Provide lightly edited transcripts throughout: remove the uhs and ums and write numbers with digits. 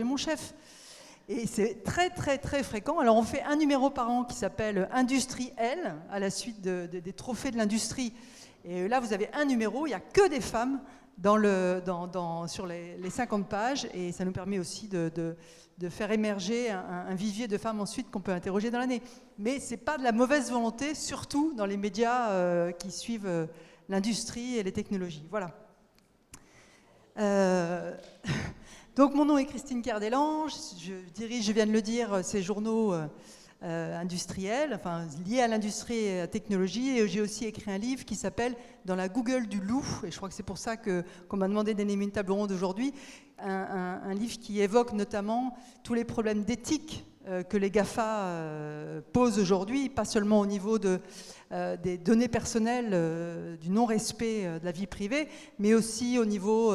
mon chef. Et c'est très, très, très fréquent. Alors, on fait un numéro par an qui s'appelle Industrie L, à la suite des trophées de l'industrie. Et là, vous avez un numéro, il n'y a que des femmes sur les 50 pages. Et ça nous permet aussi de faire émerger un vivier de femmes ensuite qu'on peut interroger dans l'année. Mais ce n'est pas de la mauvaise volonté, surtout dans les médias qui suivent l'industrie et les technologies. Voilà. Donc mon nom est Christine Cardelange, je dirige, je viens de le dire, ces journaux industriels, enfin liés à l'industrie et à la technologie, et j'ai aussi écrit un livre qui s'appelle « Dans la Google du loup », et je crois que c'est pour ça qu'on m'a demandé d'animer une table ronde aujourd'hui, un livre qui évoque notamment tous les problèmes d'éthique que les GAFA posent aujourd'hui, pas seulement au niveau des données personnelles, du non-respect de la vie privée, mais aussi au niveau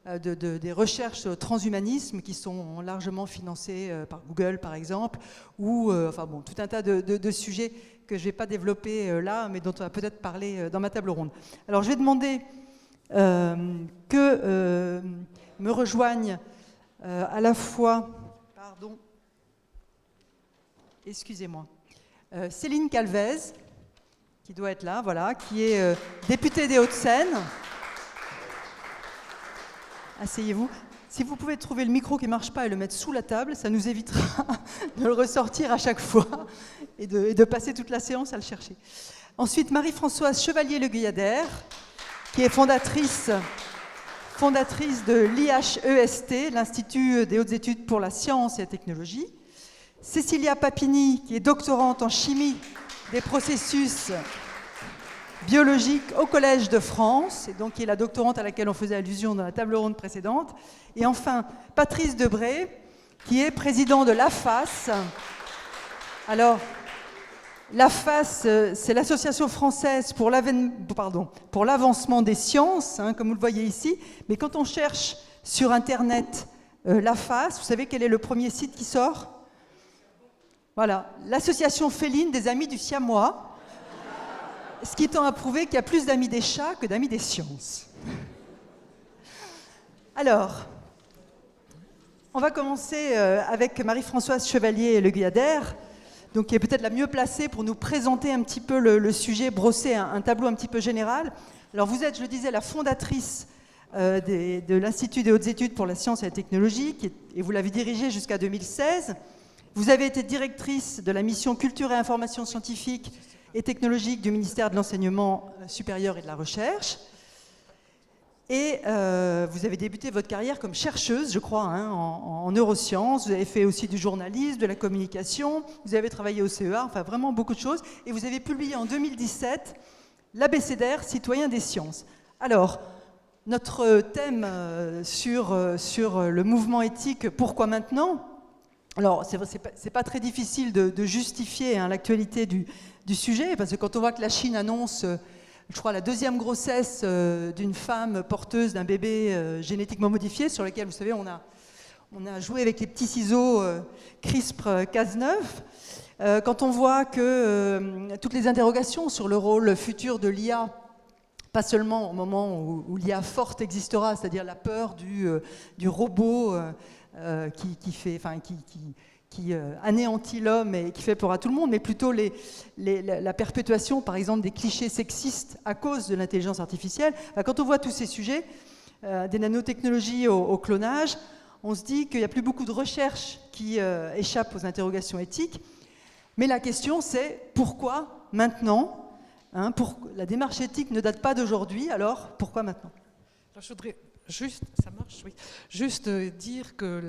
des recherches sur le transhumanisme qui sont largement financées par Google, par exemple, ou enfin bon, tout un tas de sujets que je ne vais pas développer là, mais dont on va peut-être parler dans ma table ronde. Alors, je vais demander que me rejoignent à la fois, pardon, excusez-moi, Céline Calvez, qui doit être là, voilà, qui est députée des Hauts-de-Seine. Asseyez-vous. Si vous pouvez trouver le micro qui ne marche pas et le mettre sous la table, ça nous évitera de le ressortir à chaque fois et de passer toute la séance à le chercher. Ensuite, Marie-Françoise Chevalier-Le Guyader, qui est fondatrice de l'IHEST, l'Institut des hautes études pour la science et la technologie. Cécilia Papini, qui est doctorante en chimie des processus biologique au Collège de France, et donc qui est la doctorante à laquelle on faisait allusion dans la table ronde précédente. Et enfin, Patrice Debré, qui est président de l'AFAS. Alors, l'AFAS, c'est l'Association française pour l'avancement des sciences, hein, comme vous le voyez ici. Mais quand on cherche sur Internet l'AFAS, vous savez quel est le premier site qui sort? Voilà, l'Association féline des amis du siamois. Ce qui tend à prouver qu'il y a plus d'amis des chats que d'amis des sciences. Alors, on va commencer avec Marie-Françoise Chevalier-Le Guyader, donc qui est peut-être la mieux placée pour nous présenter un petit peu le sujet, brosser un tableau un petit peu général. Alors, vous êtes, je le disais, la fondatrice de l'Institut des hautes études pour la science et la technologie, et vous l'avez dirigé jusqu'à 2016. Vous avez été directrice de la mission Culture et Information scientifique et technologique du ministère de l'Enseignement supérieur et de la Recherche. Et vous avez débuté votre carrière comme chercheuse, je crois, hein, en neurosciences. Vous avez fait aussi du journalisme, de la communication. Vous avez travaillé au CEA, enfin vraiment beaucoup de choses. Et vous avez publié en 2017 l'Abécédaire citoyen des sciences. Alors, notre thème sur le mouvement éthique, pourquoi maintenant? Alors, c'est pas très difficile de justifier hein, l'actualité du sujet, parce que quand on voit que la Chine annonce, je crois, la deuxième grossesse d'une femme porteuse d'un bébé génétiquement modifié, sur lequel, vous savez, on a joué avec les petits ciseaux CRISPR-Cas9, quand on voit que toutes les interrogations sur le rôle futur de l'IA, pas seulement au moment où l'IA forte existera, c'est-à-dire la peur du robot qui anéantit l'homme et qui fait peur à tout le monde, mais plutôt la perpétuation, par exemple, des clichés sexistes à cause de l'intelligence artificielle. Quand on voit tous ces sujets, des nanotechnologies au clonage, on se dit qu'il n'y a plus beaucoup de recherches qui échappent aux interrogations éthiques. Mais la question, c'est pourquoi maintenant hein, la démarche éthique ne date pas d'aujourd'hui, alors pourquoi maintenant? Alors, je voudrais juste, ça marche, oui, juste dire que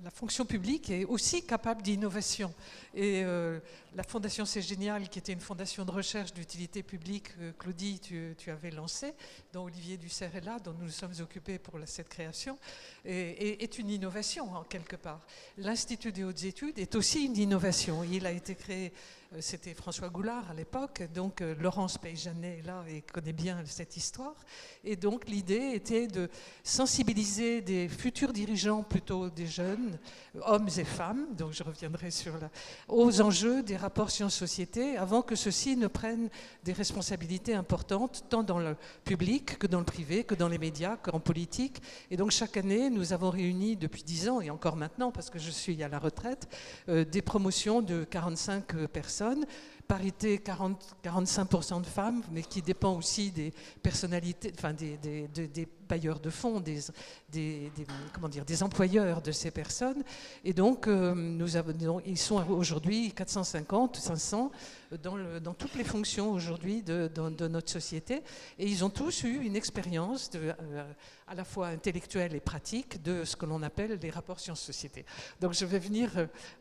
la fonction publique est aussi capable d'innovation. Et la Fondation C'est Génial, qui était une fondation de recherche d'utilité publique, Claudie, tu avais lancée, dont Olivier Dussert est là, dont nous nous sommes occupés pour cette création, est une innovation en quelque part. L'Institut des hautes études est aussi une innovation. Il a été créé, c'était François Goulard à l'époque, donc Laurence Payjanet est là et connaît bien cette histoire. Et donc l'idée était sensibiliser des futurs dirigeants, plutôt des jeunes, hommes et femmes, donc je reviendrai aux enjeux des rapports sciences-société, avant que ceux-ci ne prennent des responsabilités importantes, tant dans le public que dans le privé, que dans les médias, qu'en politique. Et donc chaque année, nous avons réuni depuis 10 ans, et encore maintenant, parce que je suis à la retraite, des promotions de 45 personnes, parité 45% de femmes, mais qui dépend aussi des personnalités, enfin des bailleurs de fonds, des employeurs de ces personnes. Et donc, ils sont aujourd'hui 450, 500 dans toutes les fonctions aujourd'hui de notre société. Et ils ont tous eu une expérience à la fois intellectuelle et pratique de ce que l'on appelle les rapports sciences-société. Donc, je vais venir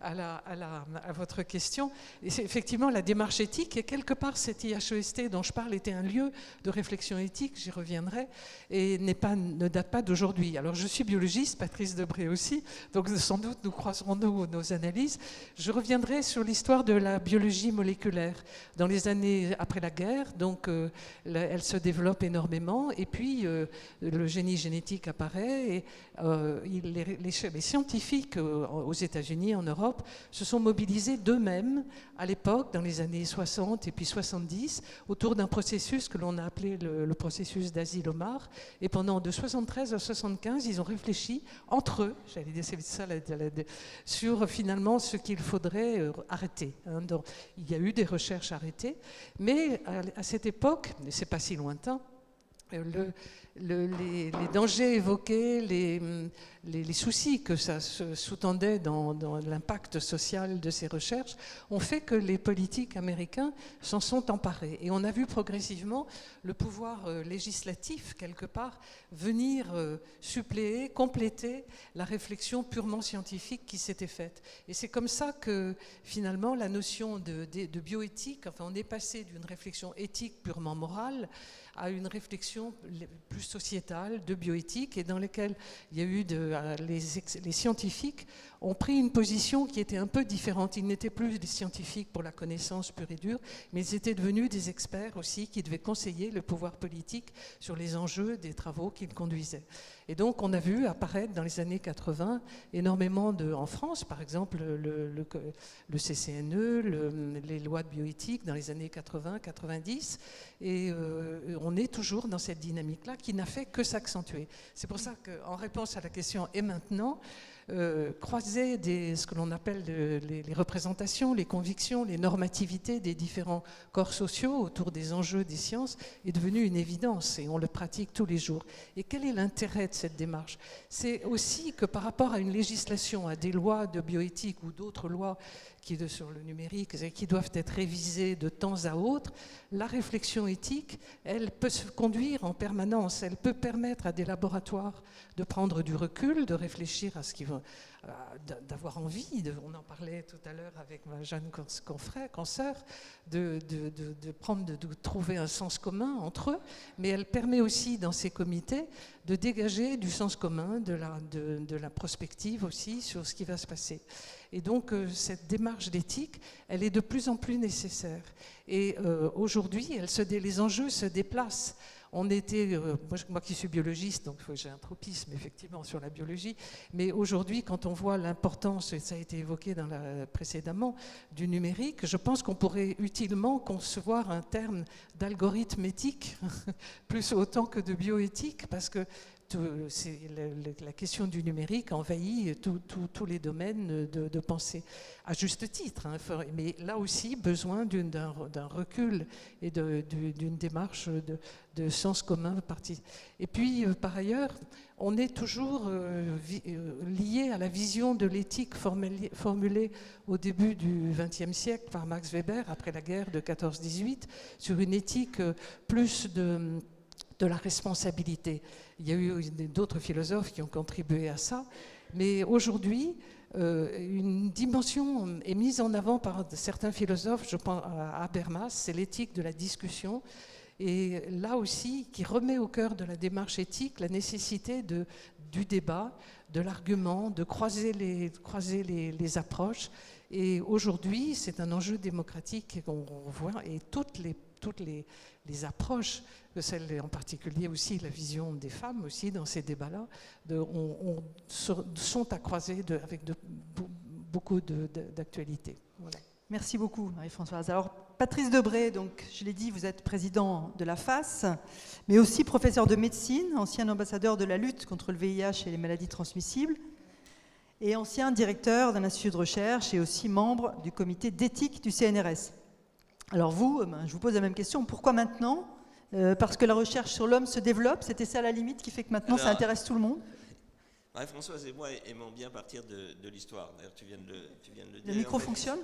à votre question. Et c'est effectivement la démarche éthique. Et quelque part, cet IHEST dont je parle était un lieu de réflexion éthique, j'y reviendrai, et ne date pas d'aujourd'hui. Alors, je suis biologiste, Patrice Debré aussi, donc sans doute nous croiserons nos analyses. Je reviendrai sur l'histoire de la biologie moléculaire. Dans les années après la guerre, donc, elle se développe énormément, et puis le génie génétique apparaît, et les scientifiques aux États-Unis, en Europe, se sont mobilisés d'eux-mêmes à l'époque, dans les années 60 et puis 70, autour d'un processus que l'on a appelé le processus d'Asilomar. Et pendant de 73 à 75, ils ont réfléchi entre eux, j'allais dire c'est ça, sur finalement ce qu'il faudrait arrêter. Donc, il y a eu des recherches arrêtées, mais à cette époque, et c'est pas si lointain, les dangers évoqués, les soucis que ça sous-tendait dans l'impact social de ces recherches ont fait que les politiques américains s'en sont emparés. Et on a vu progressivement le pouvoir législatif, quelque part, venir suppléer, compléter la réflexion purement scientifique qui s'était faite. Et c'est comme ça que, finalement, la notion de bioéthique, enfin, on est passé d'une réflexion éthique purement morale à une réflexion plus sociétale, de bioéthique, et dans laquelle il y a eu les scientifiques ont pris une position qui était un peu différente. Ils n'étaient plus des scientifiques pour la connaissance pure et dure, mais ils étaient devenus des experts aussi qui devaient conseiller le pouvoir politique sur les enjeux des travaux qu'ils conduisaient. Et donc on a vu apparaître dans les années 80 énormément en France, par exemple le CCNE, les lois de bioéthique dans les années 80-90, et on est toujours dans cette dynamique-là qui n'a fait que s'accentuer. C'est pour ça qu'en réponse à la question « et maintenant ?», croiser ce que l'on appelle les représentations, les convictions, les normativités des différents corps sociaux autour des enjeux des sciences est devenu une évidence et on le pratique tous les jours. Et quel est l'intérêt de cette démarche? C'est aussi que par rapport à une législation, à des lois de bioéthique ou d'autres lois sur le numérique, qui doivent être révisées de temps à autre, la réflexion éthique, elle peut se conduire en permanence, elle peut permettre à des laboratoires de prendre du recul, de réfléchir à ce qu'ils vont, d'avoir envie, on en parlait tout à l'heure avec ma jeune consoeur, de trouver un sens commun entre eux, mais elle permet aussi dans ces comités de dégager du sens commun, de la prospective aussi sur ce qui va se passer. Et donc cette démarche d'éthique, elle est de plus en plus nécessaire. Et aujourd'hui, les enjeux se déplacent. On était, moi qui suis biologiste, donc j'ai un tropisme effectivement sur la biologie, mais aujourd'hui, quand on voit l'importance, et ça a été évoqué précédemment, du numérique, je pense qu'on pourrait utilement concevoir un terme d'algorithme éthique, plus autant que de bioéthique, parce que la question du numérique envahit tous les domaines de pensée, à juste titre, hein, mais là aussi besoin d'un recul et d'une démarche de sens commun parti. Et puis par ailleurs, on est toujours lié à la vision de l'éthique formulée au début du XXe siècle par Max Weber, après la guerre de 14-18, sur une éthique plus de la responsabilité. Il y a eu d'autres philosophes qui ont contribué à ça, mais aujourd'hui, une dimension est mise en avant par certains philosophes, je pense à Habermas, c'est l'éthique de la discussion, et là aussi, qui remet au cœur de la démarche éthique la nécessité du débat, de l'argument, de croiser les approches. Et aujourd'hui, c'est un enjeu démocratique qu'on voit, et toutes les toutes les approches, celle en particulier aussi la vision des femmes aussi dans ces débats-là, sont à croiser avec beaucoup d'actualité. Voilà. Merci beaucoup, Marie-Françoise. Alors, Patrice Debré, donc, je l'ai dit, vous êtes président de la FAS, mais aussi professeur de médecine, ancien ambassadeur de la lutte contre le VIH et les maladies transmissibles, et ancien directeur d'un institut de recherche et aussi membre du comité d'éthique du CNRS. Alors vous, je vous pose la même question, pourquoi maintenant ? Parce que la recherche sur l'homme se développe, c'était ça la limite qui fait que maintenant ça intéresse tout le monde ? Marie-Françoise et moi aimons bien partir de l'histoire. D'ailleurs, tu viens de le dire. Le micro fonctionne ?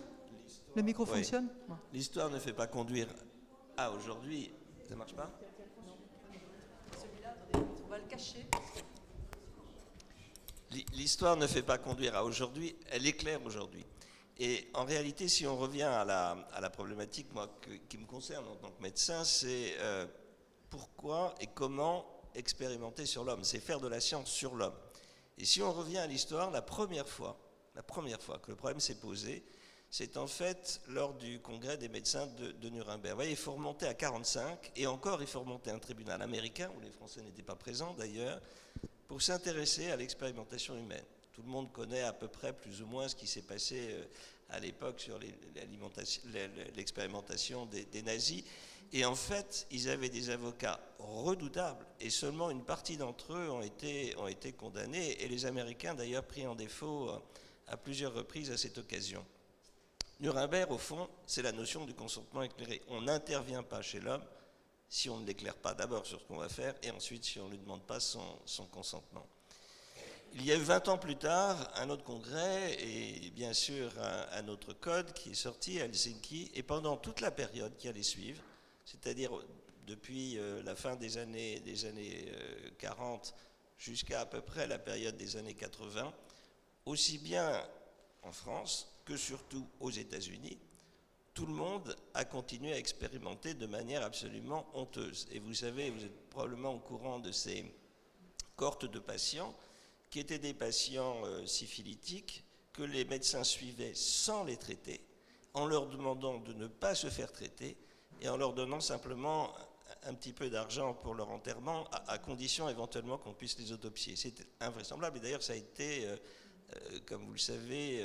Le micro fonctionne ? Ouais. L'histoire ne fait pas conduire à aujourd'hui. Ça marche pas ? Celui-là, on va le cacher. L'histoire ne fait pas conduire à aujourd'hui, elle éclaire aujourd'hui. Et en réalité, si on revient à la problématique qui me concerne en tant que médecin, c'est pourquoi et comment expérimenter sur l'homme. C'est faire de la science sur l'homme. Et si on revient à l'histoire, la première fois que le problème s'est posé, c'est en fait lors du congrès des médecins de Nuremberg. Vous voyez, il faut remonter à 1945, et encore il faut remonter à un tribunal américain, où les Français n'étaient pas présents d'ailleurs, pour s'intéresser à l'expérimentation humaine. Tout le monde connaît à peu près plus ou moins ce qui s'est passé à l'époque sur l'expérimentation des nazis. Et en fait, ils avaient des avocats redoutables, et seulement une partie d'entre eux ont été condamnés, et les Américains d'ailleurs pris en défaut à plusieurs reprises à cette occasion. Nuremberg, au fond, c'est la notion du consentement éclairé. On n'intervient pas chez l'homme si on ne l'éclaire pas d'abord sur ce qu'on va faire, et ensuite si on ne lui demande pas son consentement. Il y a eu 20 ans plus tard, un autre congrès et bien sûr un autre code qui est sorti à Helsinki, et pendant toute la période qui allait suivre, c'est-à-dire depuis la fin des années 40 jusqu'à à peu près la période des années 80, aussi bien en France que surtout aux États-Unis, tout le monde a continué à expérimenter de manière absolument honteuse. Et vous savez, vous êtes probablement au courant de ces cohortes de patients qui étaient des patients syphilitiques que les médecins suivaient sans les traiter, en leur demandant de ne pas se faire traiter et en leur donnant simplement un petit peu d'argent pour leur enterrement, à condition éventuellement qu'on puisse les autopsier. C'était invraisemblable, et d'ailleurs ça a été, comme vous le savez,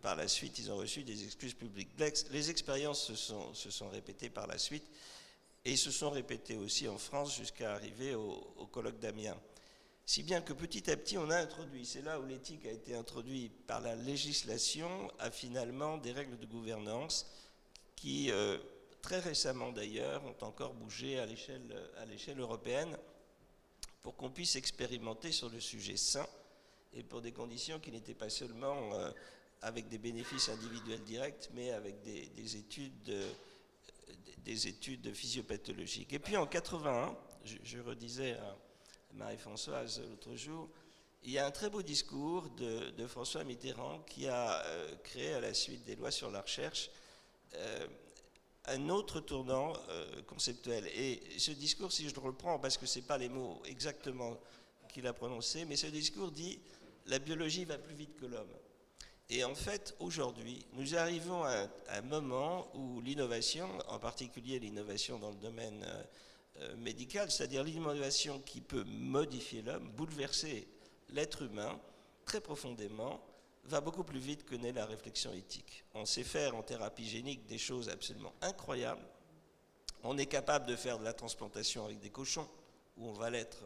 par la suite ils ont reçu des excuses publiques. Les expériences se sont répétées par la suite, et se sont répétées aussi en France jusqu'à arriver au colloque d'Amiens. Si bien que petit à petit on a introduit, c'est là où l'éthique a été introduite par la législation, à finalement des règles de gouvernance qui, très récemment d'ailleurs, ont encore bougé à l'échelle européenne pour qu'on puisse expérimenter sur le sujet sain, et pour des conditions qui n'étaient pas seulement avec des bénéfices individuels directs, mais avec des études physiopathologiques. Et puis en 81, je redisais à Marie-Françoise l'autre jour, il y a un très beau discours de François Mitterrand qui a créé à la suite des lois sur la recherche un autre tournant conceptuel. Et ce discours, si je le reprends, parce que ce n'est pas les mots exactement qu'il a prononcés, mais ce discours dit « la biologie va plus vite que l'homme ». Et en fait, aujourd'hui, nous arrivons à un moment où l'innovation, en particulier l'innovation dans le domaine médical, c'est-à-dire l'innovation qui peut modifier l'homme, bouleverser l'être humain très profondément, va beaucoup plus vite que n'est la réflexion éthique. On sait faire en thérapie génique des choses absolument incroyables. On est capable de faire de la transplantation avec des cochons, où on va l'être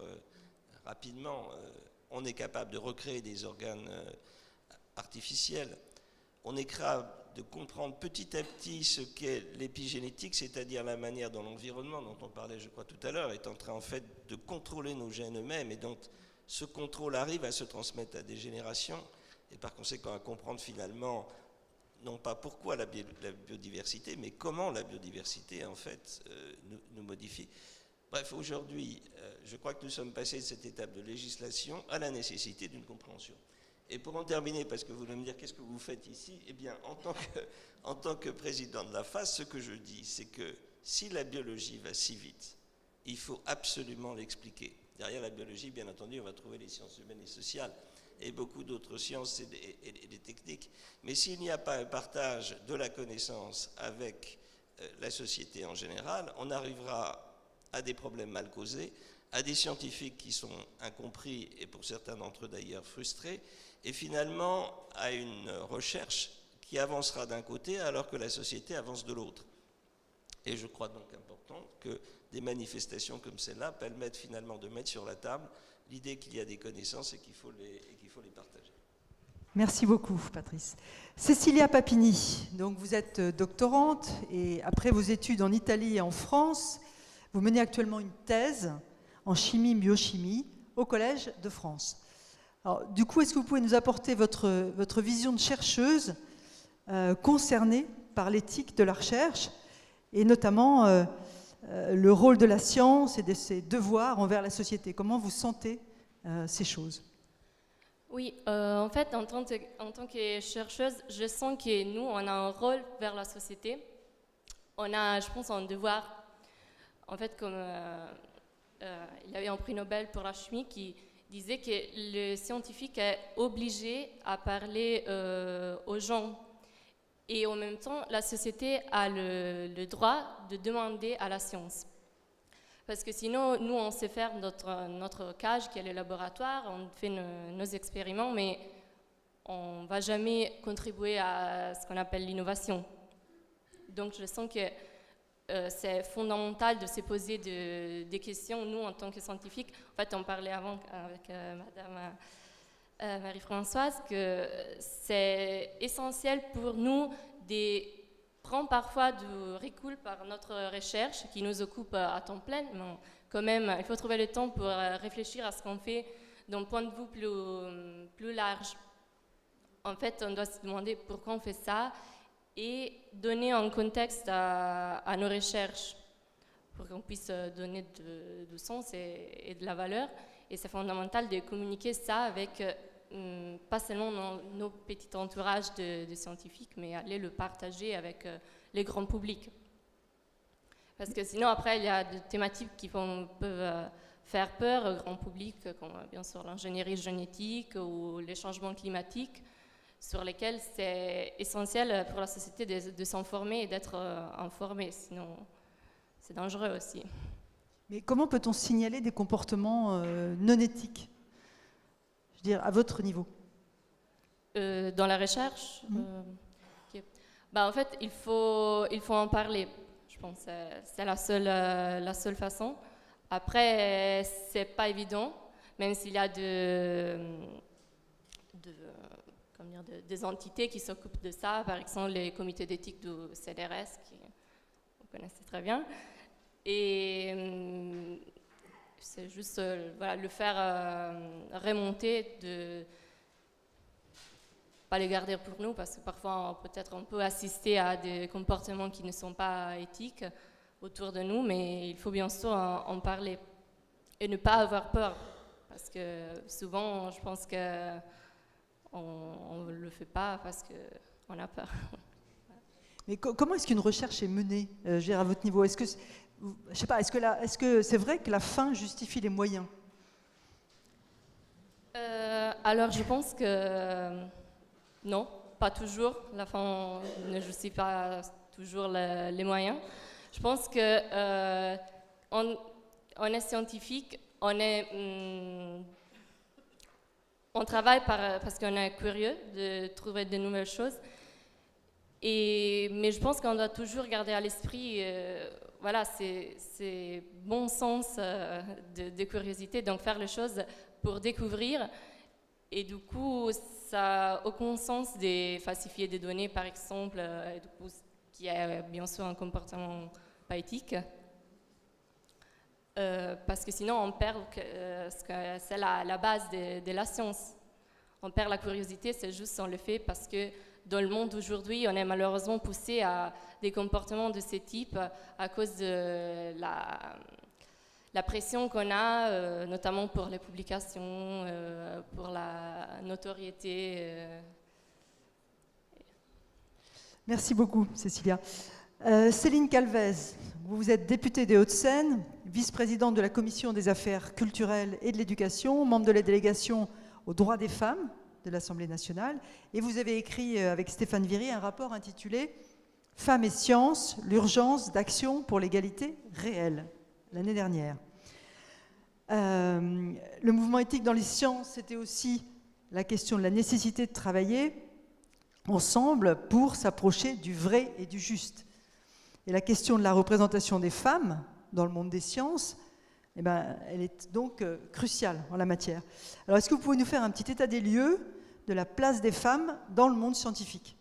rapidement. On est capable de recréer des organes artificiels. On est capable de comprendre petit à petit ce qu'est l'épigénétique, c'est-à-dire la manière dont l'environnement, dont on parlait je crois tout à l'heure, est en train en fait de contrôler nos gènes eux-mêmes, et dont ce contrôle arrive à se transmettre à des générations, et par conséquent à comprendre finalement non pas pourquoi la biodiversité, mais comment la biodiversité en fait nous modifie. Bref, aujourd'hui, je crois que nous sommes passés de cette étape de législation à la nécessité d'une compréhension. Et pour en terminer, parce que vous voulez me dire qu'est-ce que vous faites ici, eh bien, en tant que président de la FAS, ce que je dis, c'est que si la biologie va si vite, il faut absolument l'expliquer. Derrière la biologie, bien entendu, on va trouver les sciences humaines et sociales et beaucoup d'autres sciences et des techniques. Mais s'il n'y a pas un partage de la connaissance avec la société en général, on arrivera à des problèmes mal causés, à des scientifiques qui sont incompris et pour certains d'entre eux d'ailleurs frustrés, et finalement à une recherche qui avancera d'un côté alors que la société avance de l'autre. Et je crois donc important que des manifestations comme celle-là permettent finalement de mettre sur la table l'idée qu'il y a des connaissances et qu'il faut les partager. Merci beaucoup, Patrice. Cécilia Papini, donc vous êtes doctorante et après vos études en Italie et en France, vous menez actuellement une thèse en chimie-biochimie au Collège de France. Alors, du coup, est-ce que vous pouvez nous apporter votre vision de chercheuse concernée par l'éthique de la recherche et notamment le rôle de la science et de ses devoirs envers la société? Comment vous sentez ces choses? Oui, en fait, en tant que chercheuse, je sens que nous, on a un rôle vers la société. On a, je pense, un devoir. En fait, comme il y avait un prix Nobel pour la chimie qui disait que le scientifique est obligé à parler aux gens. Et en même temps, la société a le droit de demander à la science. Parce que sinon, nous, on se ferme notre cage qui est le laboratoire, on fait nos expériments, mais on ne va jamais contribuer à ce qu'on appelle l'innovation. Donc, je sens que c'est fondamental de se poser des questions, nous, en tant que scientifiques. En fait, on parlait avant avec Madame Marie-Françoise que c'est essentiel pour nous de prendre parfois du recul par notre recherche qui nous occupe à temps plein, mais quand même, il faut trouver le temps pour réfléchir à ce qu'on fait d'un point de vue plus large. En fait, on doit se demander pourquoi on fait ça et donner un contexte à nos recherches pour qu'on puisse donner du sens et de la valeur. Et c'est fondamental de communiquer ça avec pas seulement nos petits entourages de scientifiques, mais aller le partager avec les grands publics. Parce que sinon, après, il y a des thématiques qui peuvent faire peur au grand public, comme bien sûr l'ingénierie génétique ou les changements climatiques, sur lesquels c'est essentiel pour la société de s'informer et d'être informé, sinon c'est dangereux aussi. Mais comment peut-on signaler des comportements non éthiques? Je veux dire, à votre niveau. Dans la recherche, okay. En fait, il faut en parler. Je pense que c'est la seule façon. Après, c'est pas évident, même s'il y a des entités qui s'occupent de ça, par exemple les comités d'éthique du CNRS, qui vous connaissez très bien. Et c'est juste le faire remonter, de pas les garder pour nous, parce que parfois peut-être on peut assister à des comportements qui ne sont pas éthiques autour de nous, mais il faut bien sûr en parler et ne pas avoir peur, parce que souvent je pense que on ne le fait pas parce qu'on a peur. Mais comment est-ce qu'une recherche est menée, je veux dire, à votre niveau? Est-ce que, je sais pas, est-ce que c'est vrai que la fin justifie les moyens? Alors je pense que non, pas toujours. La fin ne justifie pas toujours les moyens. Je pense que on est scientifique, on travaille parce qu'on est curieux de trouver de nouvelles choses. Mais je pense qu'on doit toujours garder à l'esprit, c'est bon sens de curiosité, donc faire les choses pour découvrir. Et du coup, ça n'a aucun sens de falsifier des données, par exemple, et du coup, qui est bien sûr un comportement pas éthique. Parce que sinon, on perd ce que c'est la base de la science. On perd la curiosité, c'est juste on le fait parce que dans le monde d'aujourd'hui, on est malheureusement poussé à des comportements de ce type à cause de la pression qu'on a, notamment pour les publications, pour la notoriété. Merci beaucoup, Cécilia. Céline Calvez, vous êtes députée des Hauts-de-Seine, vice-présidente de la Commission des affaires culturelles et de l'éducation, membre de la délégation aux droits des femmes de l'Assemblée nationale, et vous avez écrit avec Stéphane Viry un rapport intitulé « Femmes et sciences, l'urgence d'action pour l'égalité réelle, l'année dernière. Le mouvement éthique dans les sciences, c'était aussi la question de la nécessité de travailler ensemble pour s'approcher du vrai et du juste. Et la question de la représentation des femmes dans le monde des sciences, eh ben, elle est donc cruciale en la matière. Alors, est-ce que vous pouvez nous faire un petit état des lieux de la place des femmes dans le monde scientifique ?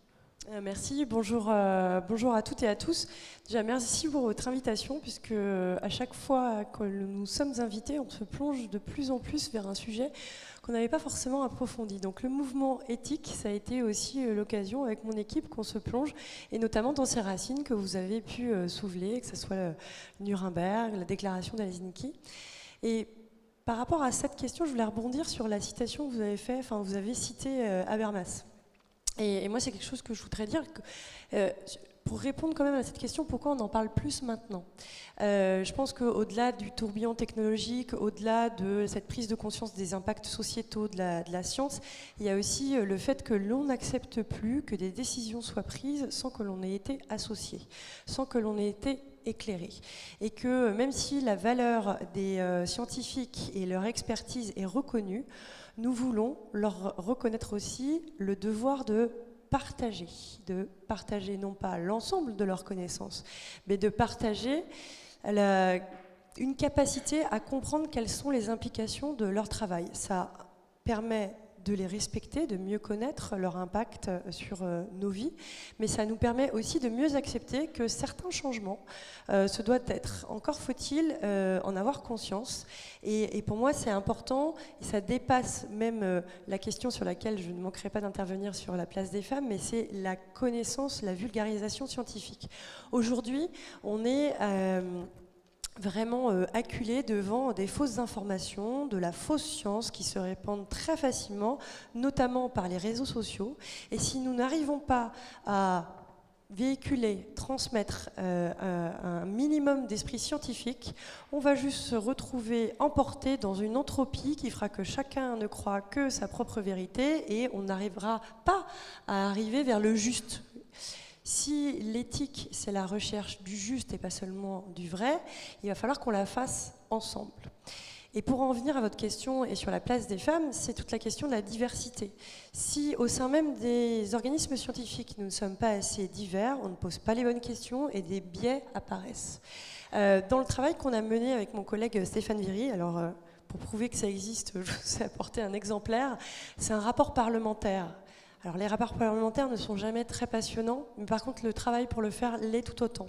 Merci, bonjour à toutes et à tous. Déjà, merci pour votre invitation, puisque à chaque fois que nous sommes invités, on se plonge de plus en plus vers un sujet qu'on n'avait pas forcément approfondi. Donc le mouvement éthique, ça a été aussi l'occasion avec mon équipe qu'on se plonge, et notamment dans ces racines que vous avez pu soulever, que ce soit le Nuremberg, la déclaration d'Helsinki. Et par rapport à cette question, je voulais rebondir sur la citation que vous avez faite, vous avez cité Habermas. Et moi, c'est quelque chose que je voudrais dire, pour répondre quand même à cette question, pourquoi on en parle plus maintenant ? Je pense qu'au-delà du tourbillon technologique, au-delà de cette prise de conscience des impacts sociétaux de la science, il y a aussi le fait que l'on n'accepte plus que des décisions soient prises sans que l'on ait été associé, sans que l'on ait été éclairé. Et que même si la valeur des scientifiques et leur expertise est reconnue, nous voulons leur reconnaître aussi le devoir de partager non pas l'ensemble de leurs connaissances, mais de partager une capacité à comprendre quelles sont les implications de leur travail. Ça permet de les respecter, de mieux connaître leur impact sur nos vies, mais ça nous permet aussi de mieux accepter que certains changements se doivent être. Encore faut-il en avoir conscience. Et pour moi, c'est important, et ça dépasse même la question sur laquelle je ne manquerai pas d'intervenir sur la place des femmes, mais c'est la connaissance, la vulgarisation scientifique. Aujourd'hui, on est vraiment acculé devant des fausses informations, de la fausse science qui se répandent très facilement, notamment par les réseaux sociaux. Et si nous n'arrivons pas à véhiculer, transmettre un minimum d'esprit scientifique, on va juste se retrouver emporté dans une entropie qui fera que chacun ne croit que sa propre vérité et on n'arrivera pas à arriver vers le juste. Si l'éthique, c'est la recherche du juste et pas seulement du vrai, il va falloir qu'on la fasse ensemble. Et pour en venir à votre question et sur la place des femmes, c'est toute la question de la diversité. Si au sein même des organismes scientifiques, nous ne sommes pas assez divers, on ne pose pas les bonnes questions et des biais apparaissent. Dans le travail qu'on a mené avec mon collègue Stéphane Viry, alors pour prouver que ça existe, je vous ai apporté un exemplaire, c'est un rapport parlementaire. Alors les rapports parlementaires ne sont jamais très passionnants, mais par contre le travail pour le faire l'est tout autant.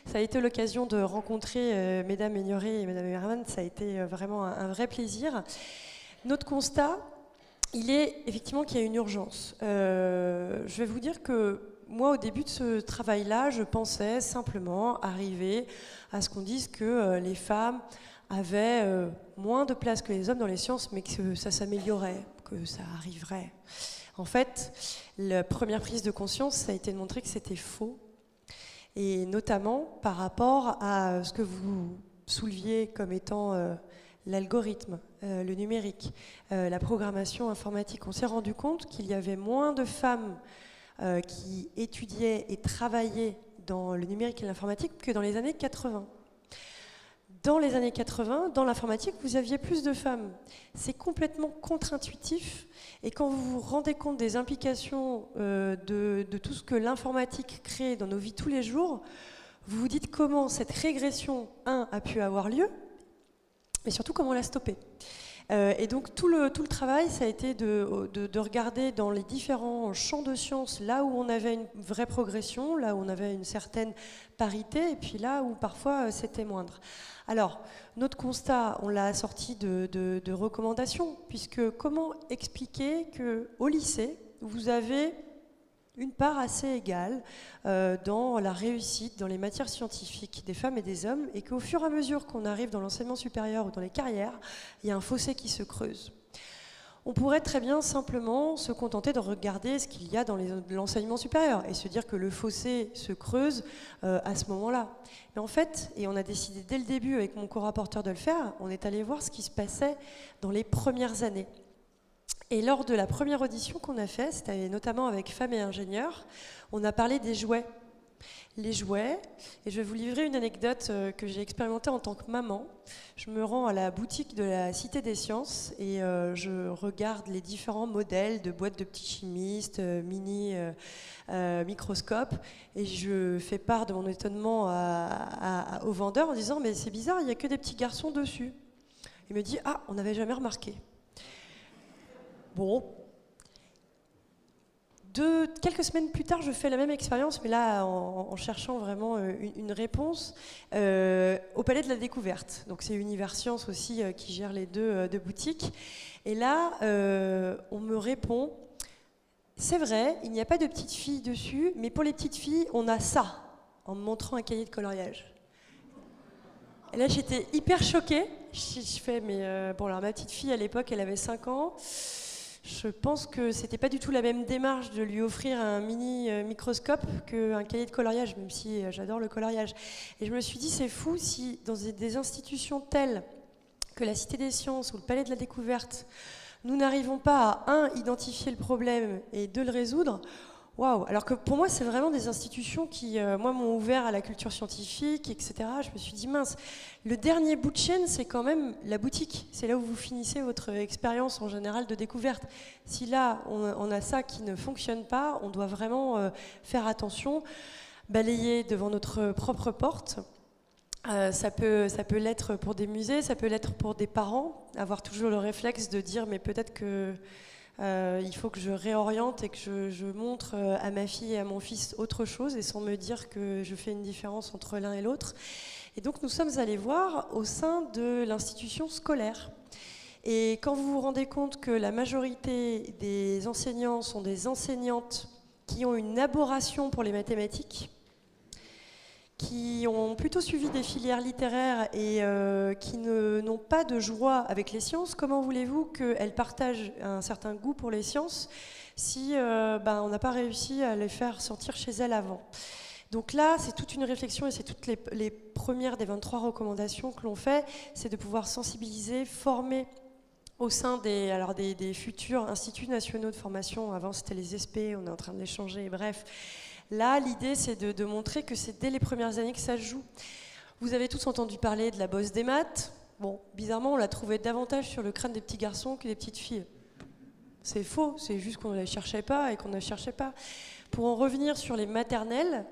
Ça a été l'occasion de rencontrer mesdames Ignoré et mesdames Herman, ça a été vraiment un vrai plaisir. Notre constat, il est effectivement qu'il y a une urgence. Je vais vous dire que moi au début de ce travail-là, je pensais simplement arriver à ce qu'on dise que les femmes avaient moins de place que les hommes dans les sciences, mais que ça s'améliorait, que ça arriverait. En fait, la première prise de conscience, ça a été de montrer que c'était faux, et notamment par rapport à ce que vous souleviez comme étant l'algorithme, le numérique, la programmation informatique. On s'est rendu compte qu'il y avait moins de femmes qui étudiaient et travaillaient dans le numérique et l'informatique que dans les années 80. Dans les années 80, dans l'informatique, vous aviez plus de femmes. C'est complètement contre-intuitif. Et quand vous vous rendez compte des implications de tout ce que l'informatique crée dans nos vies tous les jours, vous vous dites comment cette régression, a pu avoir lieu, mais surtout comment la stopper. Et donc tout le travail, ça a été de regarder dans les différents champs de sciences, là où on avait une vraie progression, là où on avait une certaine parité, et puis là où parfois c'était moindre. Alors, notre constat, on l'a assorti de recommandations, puisque comment expliquer qu'au lycée, vous avez une part assez égale dans la réussite, dans les matières scientifiques des femmes et des hommes, et qu'au fur et à mesure qu'on arrive dans l'enseignement supérieur ou dans les carrières, il y a un fossé qui se creuse. On pourrait très bien simplement se contenter de regarder ce qu'il y a dans l'enseignement supérieur et se dire que le fossé se creuse à ce moment-là. Mais en fait, et on a décidé dès le début avec mon co-rapporteur de le faire, on est allé voir ce qui se passait dans les premières années. Et lors de la première audition qu'on a faite, c'était notamment avec Femmes et Ingénieurs, on a parlé des jouets. les jouets. Et je vais vous livrer une anecdote que j'ai expérimentée en tant que maman. Je me rends à la boutique de la Cité des Sciences et je regarde les différents modèles de boîtes de petits chimistes, mini microscopes, et je fais part de mon étonnement au vendeur en disant « mais c'est bizarre, il n'y a que des petits garçons dessus ». Il me dit « ah, on n'avait jamais remarqué ». Bon. Quelques semaines plus tard, je fais la même expérience, mais là, en cherchant vraiment une réponse, au Palais de la Découverte. Donc, c'est Univers Science aussi qui gère les deux boutiques. Et là, on me répond, c'est vrai, il n'y a pas de petites filles dessus, mais pour les petites filles, on a ça, en me montrant un cahier de coloriage. Et là, j'étais hyper choquée. Je fais, mais bon, alors ma petite fille, à l'époque, elle avait 5 ans. Je pense que c'était pas du tout la même démarche de lui offrir un mini microscope qu'un cahier de coloriage, même si j'adore le coloriage. Et je me suis dit, c'est fou si dans des institutions telles que la Cité des Sciences ou le Palais de la Découverte, nous n'arrivons pas à, identifier le problème et de le résoudre. Waouh! Alors que pour moi, c'est vraiment des institutions qui, moi, m'ont ouvert à la culture scientifique, etc. Je me suis dit, mince, le dernier bout de chaîne, c'est quand même la boutique. C'est là où vous finissez votre expérience en général de découverte. Si là, on a ça qui ne fonctionne pas, on doit vraiment faire attention, balayer devant notre propre porte. Ça peut l'être pour des musées, ça peut l'être pour des parents, avoir toujours le réflexe de dire, mais peut-être que il faut que je réoriente et que je montre à ma fille et à mon fils autre chose et sans me dire que je fais une différence entre l'un et l'autre. Et donc nous sommes allés voir au sein de l'institution scolaire. Et quand vous vous rendez compte que la majorité des enseignants sont des enseignantes qui ont une aberration pour les mathématiques, qui ont plutôt suivi des filières littéraires et qui n'ont pas de joie avec les sciences, comment voulez-vous qu'elles partagent un certain goût pour les sciences si on n'a pas réussi à les faire sortir chez elles avant? Donc là, c'est toute une réflexion et c'est toutes les premières des 23 recommandations que l'on fait, c'est de pouvoir sensibiliser, former au sein des futurs instituts nationaux de formation. Avant, c'était les SP, on est en train de les changer, bref. Là, l'idée, c'est de montrer que c'est dès les premières années que ça se joue. Vous avez tous entendu parler de la bosse des maths. Bon, bizarrement, on l'a trouvée davantage sur le crâne des petits garçons que des petites filles. C'est faux, c'est juste qu'on ne la cherchait pas et qu'on ne cherchait pas. Pour en revenir sur les maternelles,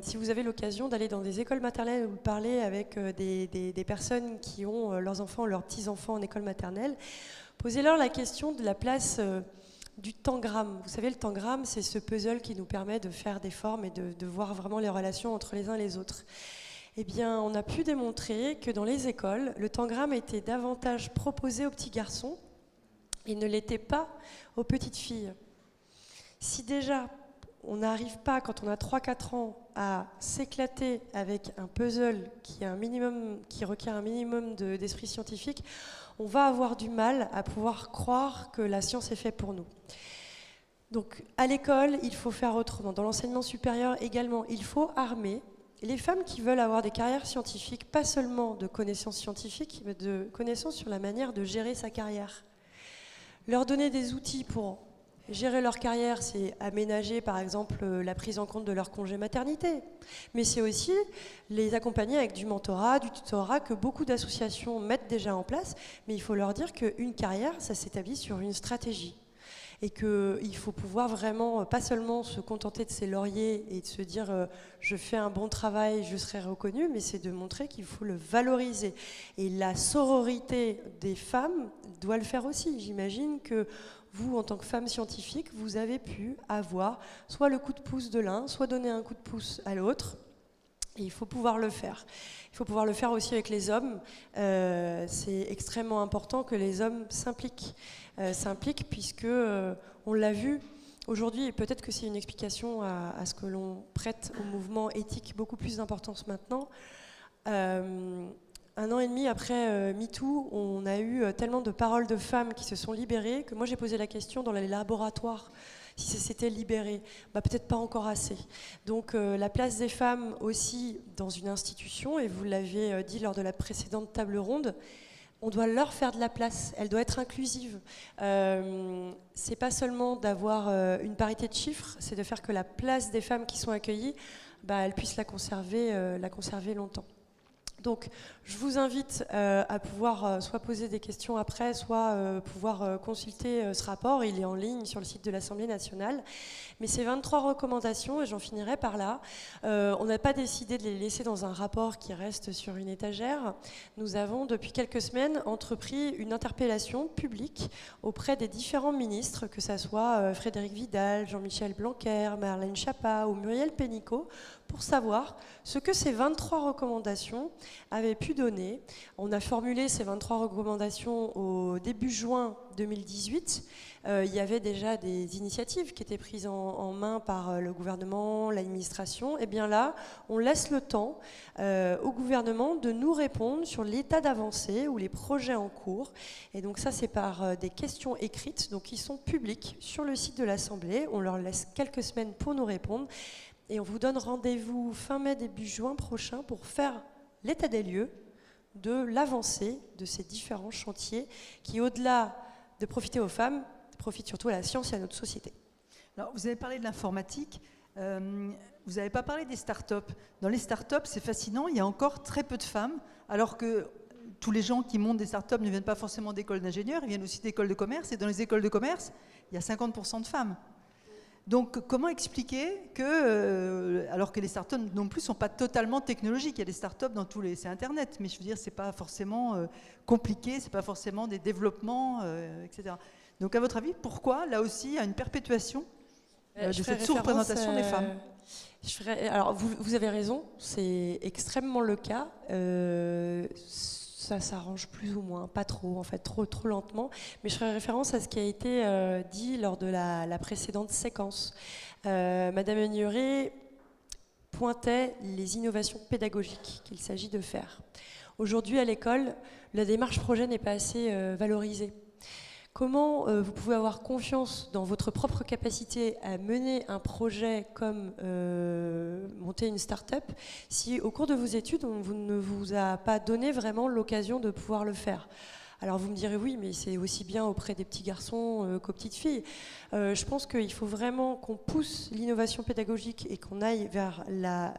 si vous avez l'occasion d'aller dans des écoles maternelles ou de parler avec des personnes qui ont leurs enfants ou leurs petits-enfants en école maternelle, posez-leur la question de la place du tangramme. Vous savez, le tangramme, c'est ce puzzle qui nous permet de faire des formes et de voir vraiment les relations entre les uns et les autres. Eh bien, on a pu démontrer que dans les écoles, le tangramme était davantage proposé aux petits garçons et ne l'était pas aux petites filles. Si déjà, on n'arrive pas, quand on a 3-4 ans, à s'éclater avec un puzzle qui requiert un minimum d'esprit scientifique, on va avoir du mal à pouvoir croire que la science est faite pour nous. Donc, à l'école, il faut faire autrement. Dans l'enseignement supérieur également, il faut armer les femmes qui veulent avoir des carrières scientifiques, pas seulement de connaissances scientifiques, mais de connaissances sur la manière de gérer sa carrière. Leur donner des outils pour gérer leur carrière, c'est aménager par exemple la prise en compte de leur congé maternité, mais c'est aussi les accompagner avec du mentorat, du tutorat que beaucoup d'associations mettent déjà en place, mais il faut leur dire qu'une carrière, ça s'établit sur une stratégie et qu'il faut pouvoir vraiment pas seulement se contenter de ses lauriers et de se dire je fais un bon travail, je serai reconnu, mais c'est de montrer qu'il faut le valoriser. Et la sororité des femmes doit le faire aussi. J'imagine que vous, en tant que femme scientifique, vous avez pu avoir soit le coup de pouce de l'un, soit donner un coup de pouce à l'autre. Et il faut pouvoir le faire. Il faut pouvoir le faire aussi avec les hommes. C'est extrêmement important que les hommes s'impliquent puisque, on l'a vu aujourd'hui, et peut-être que c'est une explication à ce que l'on prête au mouvement éthique beaucoup plus d'importance maintenant. 1 an et demi après MeToo, on a eu tellement de paroles de femmes qui se sont libérées que moi j'ai posé la question dans les laboratoires si ça s'était libéré. Peut-être pas encore assez. Donc la place des femmes aussi dans une institution, et vous l'avez dit lors de la précédente table ronde, on doit leur faire de la place, elle doit être inclusive. C'est pas seulement d'avoir une parité de chiffres, c'est de faire que la place des femmes qui sont accueillies elle puisse la conserver longtemps. Donc, je vous invite à pouvoir soit poser des questions après, soit pouvoir consulter ce rapport. Il est en ligne sur le site de l'Assemblée nationale. Mais ces 23 recommandations, et j'en finirai par là, on n'a pas décidé de les laisser dans un rapport qui reste sur une étagère. Nous avons, depuis quelques semaines, entrepris une interpellation publique auprès des différents ministres, que ce soit Frédérique Vidal, Jean-Michel Blanquer, Marlène Schiappa ou Muriel Pénicaud, pour savoir ce que ces 23 recommandations avaient pu donner. On a formulé ces 23 recommandations au début juin 2018. Il y avait déjà des initiatives qui étaient prises en main par le gouvernement, l'administration. Et bien là, on laisse le temps au gouvernement de nous répondre sur l'état d'avancée ou les projets en cours. Et donc ça, c'est par des questions écrites, donc qui sont publiques sur le site de l'Assemblée. On leur laisse quelques semaines pour nous répondre. Et on vous donne rendez-vous fin mai, début juin prochain pour faire l'état des lieux de l'avancée de ces différents chantiers qui, au-delà de profiter aux femmes, profitent surtout à la science et à notre société. Alors, vous avez parlé de l'informatique, vous n'avez pas parlé des startups. Dans les startups, c'est fascinant, il y a encore très peu de femmes, alors que tous les gens qui montent des startups ne viennent pas forcément d'écoles d'ingénieurs, ils viennent aussi d'écoles de commerce, et dans les écoles de commerce, il y a 50% de femmes. Donc, comment expliquer que, alors que les startups non plus ne sont pas totalement technologiques, il y a des startups dans tous les... C'est Internet, mais je veux dire, ce n'est pas forcément compliqué, ce n'est pas forcément des développements, etc. Donc, à votre avis, pourquoi, là aussi, il y a une perpétuation de cette sous-représentation des femmes? Alors, vous avez raison, c'est extrêmement le cas. Ça s'arrange plus ou moins, pas trop, en fait, trop lentement. Mais je ferai référence à ce qui a été dit lors de la précédente séquence. Madame Agneret pointait les innovations pédagogiques qu'il s'agit de faire. Aujourd'hui, à l'école, la démarche projet n'est pas assez valorisée. Comment vous pouvez avoir confiance dans votre propre capacité à mener un projet comme monter une start-up si au cours de vos études, on ne vous a pas donné vraiment l'occasion de pouvoir le faire? Alors vous me direz oui, mais c'est aussi bien auprès des petits garçons qu'aux petites filles. Je pense qu'il faut vraiment qu'on pousse l'innovation pédagogique et qu'on aille vers la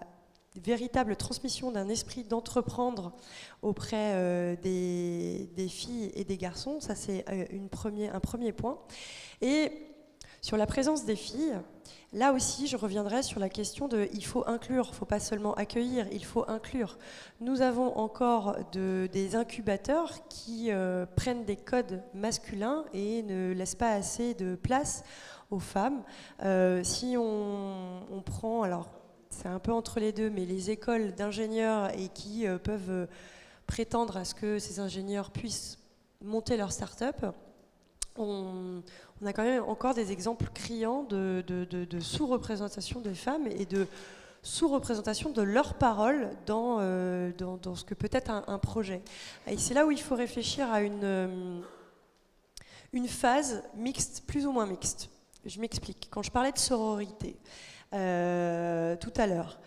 véritable transmission d'un esprit d'entreprendre auprès des filles et des garçons. Ça, c'est un premier point. Et sur la présence des filles, là aussi, je reviendrai sur la question de il faut inclure, il ne faut pas seulement accueillir, il faut inclure. Nous avons encore des incubateurs qui prennent des codes masculins et ne laissent pas assez de place aux femmes. Si on prend... alors c'est un peu entre les deux, mais les écoles d'ingénieurs et qui peuvent prétendre à ce que ces ingénieurs puissent monter leur start-up, on a quand même encore des exemples criants de sous-représentation des femmes et de sous-représentation de leurs paroles dans ce que peut être un projet. Et c'est là où il faut réfléchir à une phase mixte, plus ou moins mixte. Je m'explique. Quand je parlais de sororité, tout à l'heure.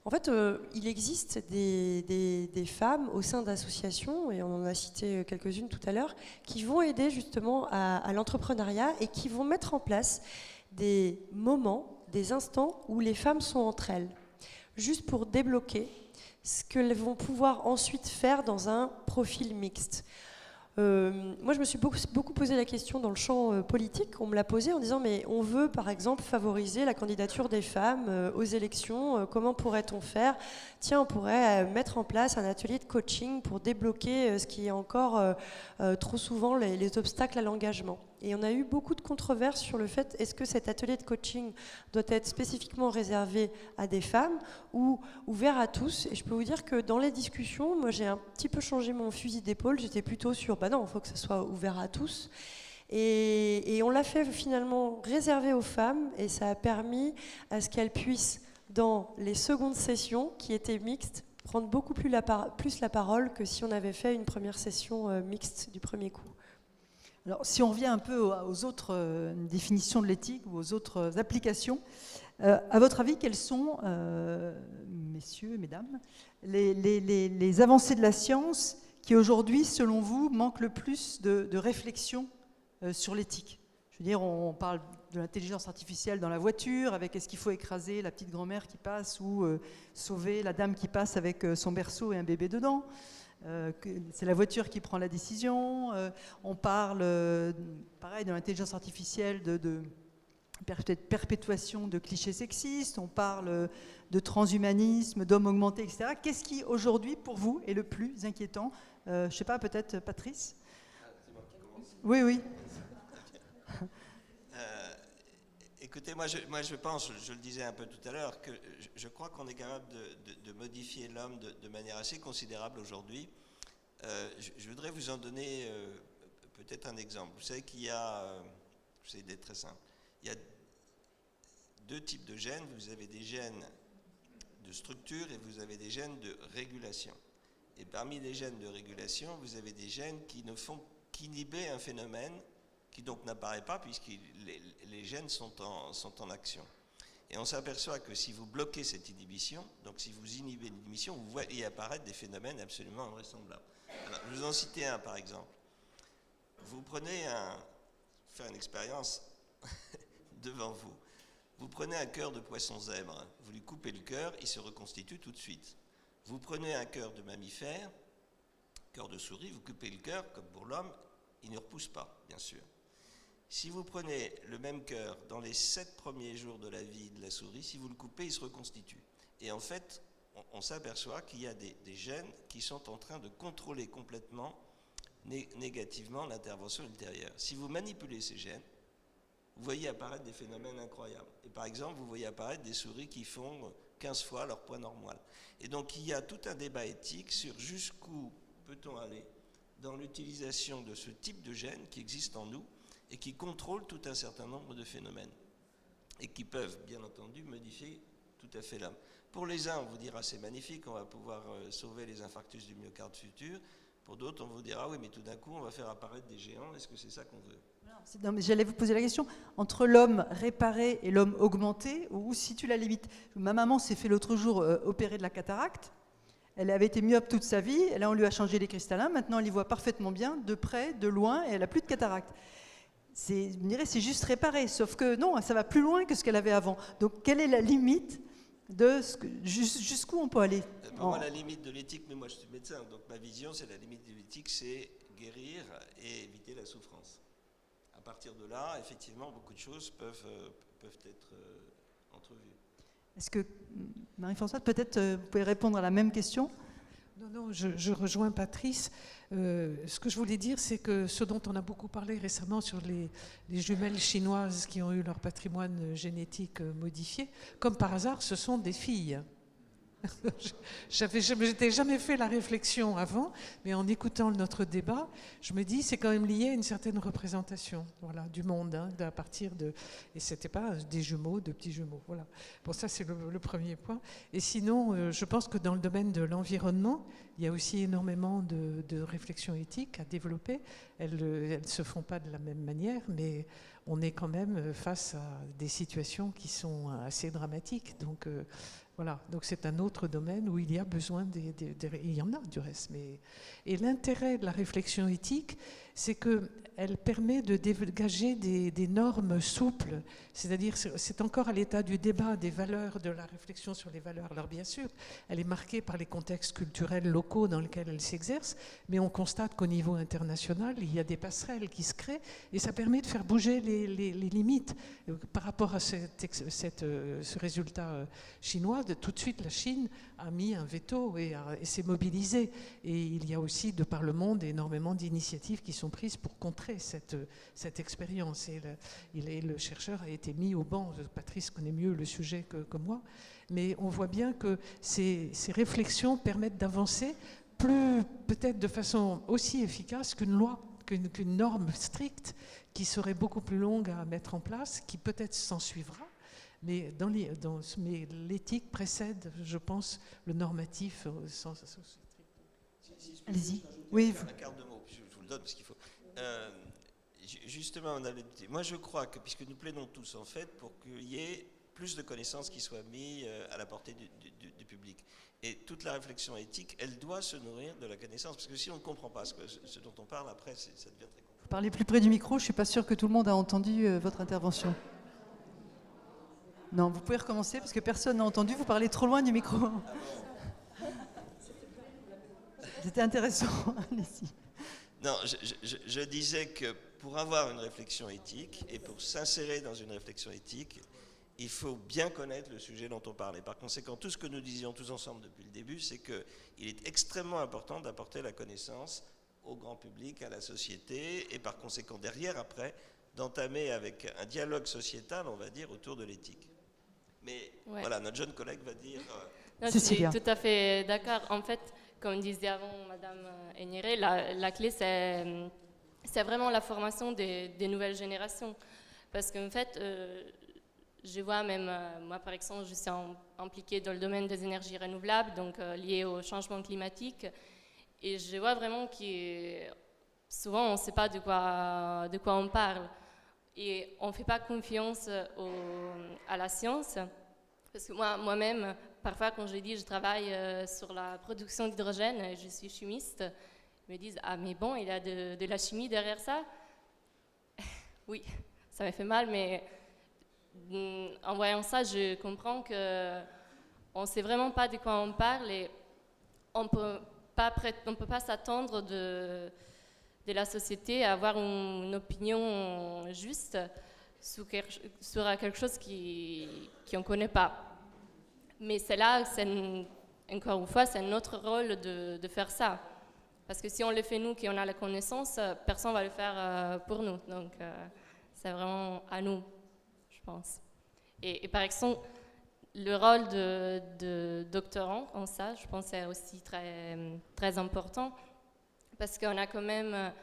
En fait, il existe des femmes au sein d'associations, et on en a cité quelques-unes tout à l'heure, qui vont aider justement à l'entrepreneuriat et qui vont mettre en place des moments, des instants où les femmes sont entre elles, juste pour débloquer ce qu'elles vont pouvoir ensuite faire dans un profil mixte. Moi, je me suis beaucoup posé la question dans le champ politique. On me l'a posé en disant, mais on veut, par exemple, favoriser la candidature des femmes aux élections. Comment pourrait-on faire? Tiens, on pourrait mettre en place un atelier de coaching pour débloquer ce qui est encore trop souvent les obstacles à l'engagement. Et on a eu beaucoup de controverses sur le fait, est-ce que cet atelier de coaching doit être spécifiquement réservé à des femmes ou ouvert à tous? Et je peux vous dire que dans les discussions, moi j'ai un petit peu changé mon fusil d'épaule, j'étais plutôt sur, bah non, il faut que ça soit ouvert à tous. Et on l'a fait finalement réservé aux femmes, et ça a permis à ce qu'elles puissent, dans les secondes sessions, qui étaient mixtes, prendre beaucoup plus la parole que si on avait fait une première session mixte du premier coup. Alors, si on revient un peu aux autres définitions de l'éthique ou aux autres applications, à votre avis, quelles sont, messieurs et mesdames, les avancées de la science qui aujourd'hui, selon vous, manquent le plus de réflexion sur l'éthique? Je veux dire, on parle de l'intelligence artificielle dans la voiture, avec est-ce qu'il faut écraser la petite grand-mère qui passe ou sauver la dame qui passe avec son berceau et un bébé dedans. C'est la voiture qui prend la décision. On parle, pareil, de l'intelligence artificielle, de perpétuation de clichés sexistes. On parle de transhumanisme, d'hommes augmentés, etc. Qu'est-ce qui, aujourd'hui, pour vous, est le plus inquiétant? Je ne sais pas, peut-être Patrice? Oui, oui. Écoutez, moi je pense, je le disais un peu tout à l'heure, que je crois qu'on est capable de modifier l'homme de manière assez considérable aujourd'hui. Je voudrais vous en donner peut-être un exemple. Vous savez qu'il y a, j'essaie d'être très simple, il y a deux types de gènes. Vous avez des gènes de structure et vous avez des gènes de régulation. Et parmi les gènes de régulation, vous avez des gènes qui ne font qu'inhiber un phénomène qui donc n'apparaît pas puisque les gènes sont en action. Et on s'aperçoit que si vous bloquez cette inhibition, donc si vous inhibez l'inhibition, vous voyez apparaître des phénomènes absolument invraisemblables. Alors, je vous en citer un par exemple. Vous prenez faire une expérience devant vous. Vous prenez un cœur de poisson zèbre, vous lui coupez le cœur, il se reconstitue tout de suite. Vous prenez un cœur de mammifère, cœur de souris, vous coupez le cœur, comme pour l'homme, il ne repousse pas, bien sûr. Si vous prenez le même cœur dans les 7 premiers jours de la vie de la souris, si vous le coupez, il se reconstitue. Et en fait, on s'aperçoit qu'il y a des gènes qui sont en train de contrôler complètement négativement l'intervention ultérieure. Si vous manipulez ces gènes, vous voyez apparaître des phénomènes incroyables. Et par exemple, vous voyez apparaître des souris qui font 15 fois leur poids normal. Et donc, il y a tout un débat éthique sur jusqu'où peut-on aller dans l'utilisation de ce type de gènes qui existent en nous et qui contrôlent tout un certain nombre de phénomènes et qui peuvent, bien entendu, modifier tout à fait l'homme. Pour les uns, on vous dira c'est magnifique, on va pouvoir sauver les infarctus du myocarde futur. Pour d'autres, on vous dira oui, mais tout d'un coup, on va faire apparaître des géants. Est-ce que c'est ça qu'on veut? Non, mais j'allais vous poser la question, entre l'homme réparé et l'homme augmenté, où situe la limite? Ma maman s'est fait l'autre jour opérer de la cataracte. Elle avait été myope toute sa vie, et là on lui a changé les cristallins, maintenant elle y voit parfaitement bien, de près, de loin, et elle n'a plus de cataracte. Vous me direz, c'est juste réparé, sauf que non, ça va plus loin que ce qu'elle avait avant. Donc quelle est la limite de jusqu'où on peut aller? Pour moi, la limite de l'éthique, mais moi je suis médecin, donc ma vision, c'est la limite de l'éthique, c'est guérir et éviter la souffrance. À partir de là, effectivement, beaucoup de choses peuvent être entrevues. Est-ce que, Marie-Françoise, peut-être vous pouvez répondre à la même question? Non, je rejoins Patrice. Ce que je voulais dire, c'est que ce dont on a beaucoup parlé récemment sur les jumelles chinoises qui ont eu leur patrimoine génétique modifié, comme par hasard, ce sont des filles. Je n'étais jamais fait la réflexion avant, mais en écoutant notre débat, je me dis c'est quand même lié à une certaine représentation, voilà, du monde, hein, à partir de, et c'était pas des jumeaux, de petits jumeaux, voilà. Bon, ça c'est le premier point. Et sinon, je pense que dans le domaine de l'environnement, il y a aussi énormément de réflexions éthiques à développer. Elles ne se font pas de la même manière, mais on est quand même face à des situations qui sont assez dramatiques. Donc voilà, donc c'est un autre domaine où il y a besoin il y en a du reste. Et l'intérêt de la réflexion éthique, c'est qu'elle permet de dégager des normes souples, c'est-à-dire c'est encore à l'état du débat des valeurs, de la réflexion sur les valeurs. Alors bien sûr, elle est marquée par les contextes culturels locaux dans lesquels elle s'exerce, mais on constate qu'au niveau international, il y a des passerelles qui se créent et ça permet de faire bouger les limites. Par rapport à ce résultat chinois, tout de suite la Chine a mis un veto et s'est mobilisée. Et il y a aussi, de par le monde, énormément d'initiatives qui sont prises pour contrer cette expérience. Et le chercheur a été mis au banc. Patrice connaît mieux le sujet que moi. Mais on voit bien que ces réflexions permettent d'avancer peut-être de façon aussi efficace qu'une loi, qu'une norme stricte qui serait beaucoup plus longue à mettre en place, qui peut-être s'en suivra. Mais l'éthique précède, je pense, le normatif au sens strict. Allez-y. Oui. La carte de mots, je vous le donne parce qu'il faut. Justement, moi je crois que, puisque nous plaidons tous en fait, pour qu'il y ait plus de connaissances qui soient mises à la portée du public. Et toute la réflexion éthique, elle doit se nourrir de la connaissance, parce que si on ne comprend pas ce dont on parle, après, ça devient très compliqué. Parlez plus près du micro, je ne suis pas sûre que tout le monde a entendu votre intervention. Non, vous pouvez recommencer parce que personne n'a entendu, vous parlez trop loin du micro. C'était intéressant, allez-y. Non, je disais que pour avoir une réflexion éthique et pour s'insérer dans une réflexion éthique, il faut bien connaître le sujet dont on parle. Et par conséquent, tout ce que nous disions tous ensemble depuis le début, c'est qu'il est extrêmement important d'apporter la connaissance au grand public, à la société, et par conséquent, derrière, après, d'entamer avec un dialogue sociétal, on va dire, autour de l'éthique. Mais voilà, notre jeune collègue va dire... Non, je suis tout à fait d'accord. En fait, comme disait avant Madame Aignéret, la clé, c'est vraiment la formation des nouvelles générations. Parce qu'en fait, je vois même, moi par exemple, je suis impliquée dans le domaine des énergies renouvelables, donc liées au changement climatique. Et je vois vraiment que souvent, on ne sait pas de quoi on parle. Et on ne fait pas confiance à la science. Parce que moi-même, parfois, quand je dis que je travaille sur la production d'hydrogène, je suis chimiste, ils me disent « Ah, mais bon, il y a de la chimie derrière ça ?» Oui, ça m'a fait mal, mais en voyant ça, je comprends qu'on ne sait vraiment pas de quoi on parle et on peut pas s'attendre de la société à avoir une opinion juste sur quelque chose qu'on ne connaît pas. Mais c'est là, encore une fois, c'est notre rôle de faire ça. Parce que si on le fait nous, qu'on a la connaissance, personne ne va le faire pour nous. Donc, c'est vraiment à nous, je pense. Et par exemple, le rôle de doctorant en ça, je pense, c'est aussi très, très important. Parce qu'on a quand même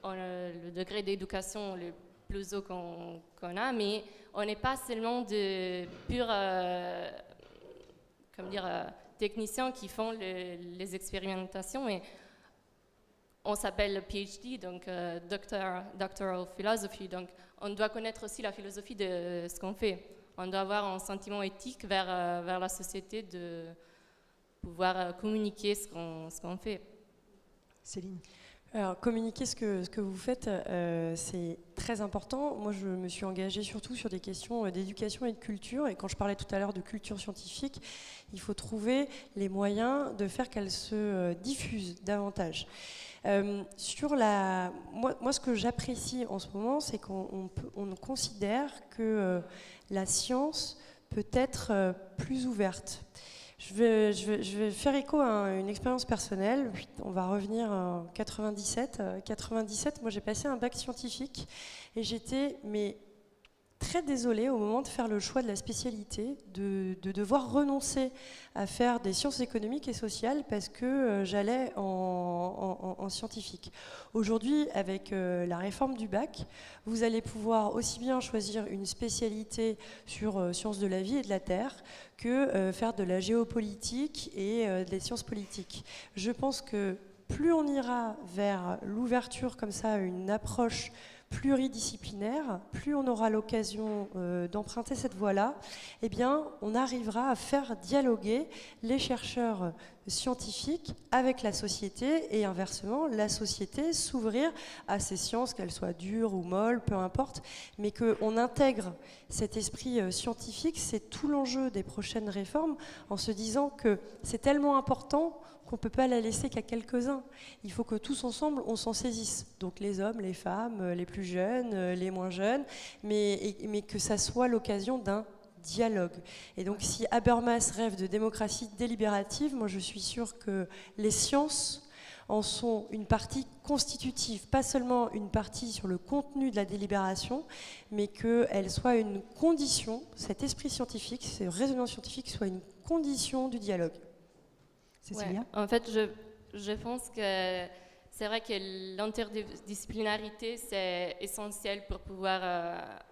le degré d'éducation le plus haut qu'on a, mais on n'est pas seulement de purs techniciens qui font les expérimentations, mais on s'appelle PhD, donc Doctoral Philosophy, donc on doit connaître aussi la philosophie de ce qu'on fait. On doit avoir un sentiment éthique vers la société de pouvoir communiquer ce qu'on fait. Céline. Alors, communiquer ce que vous faites, c'est très important. Moi, je me suis engagée surtout sur des questions d'éducation et de culture. Et quand je parlais tout à l'heure de culture scientifique, il faut trouver les moyens de faire qu'elle se diffuse davantage. Moi, ce que j'apprécie en ce moment, c'est qu'on considère que la science peut être plus ouverte. Je vais faire écho à une expérience personnelle. On va revenir en 97. 97, moi j'ai passé un bac scientifique et j'étais très désolée au moment de faire le choix de la spécialité, de devoir renoncer à faire des sciences économiques et sociales parce que j'allais en scientifique. Aujourd'hui, avec la réforme du bac, vous allez pouvoir aussi bien choisir une spécialité sur sciences de la vie et de la terre que faire de la géopolitique et des sciences politiques. Je pense que plus on ira vers l'ouverture comme ça, une approche pluridisciplinaire, plus on aura l'occasion d'emprunter cette voie-là, eh bien, on arrivera à faire dialoguer les chercheurs scientifiques avec la société et inversement, la société s'ouvrir à ces sciences, qu'elles soient dures ou molles, peu importe, mais qu'on intègre cet esprit scientifique, c'est tout l'enjeu des prochaines réformes, en se disant que c'est tellement important qu'on ne peut pas la laisser qu'à quelques-uns. Il faut que tous ensemble, on s'en saisisse. Donc les hommes, les femmes, les plus jeunes, les moins jeunes, mais que ça soit l'occasion d'un dialogue. Et donc si Habermas rêve de démocratie délibérative, moi je suis sûre que les sciences en sont une partie constitutive, pas seulement une partie sur le contenu de la délibération, mais qu'elle soit une condition, cet esprit scientifique, ce raisonnement scientifique soit une condition du dialogue. Cécilia ? Ouais. En fait, je pense que c'est vrai que l'interdisciplinarité, c'est essentiel pour pouvoir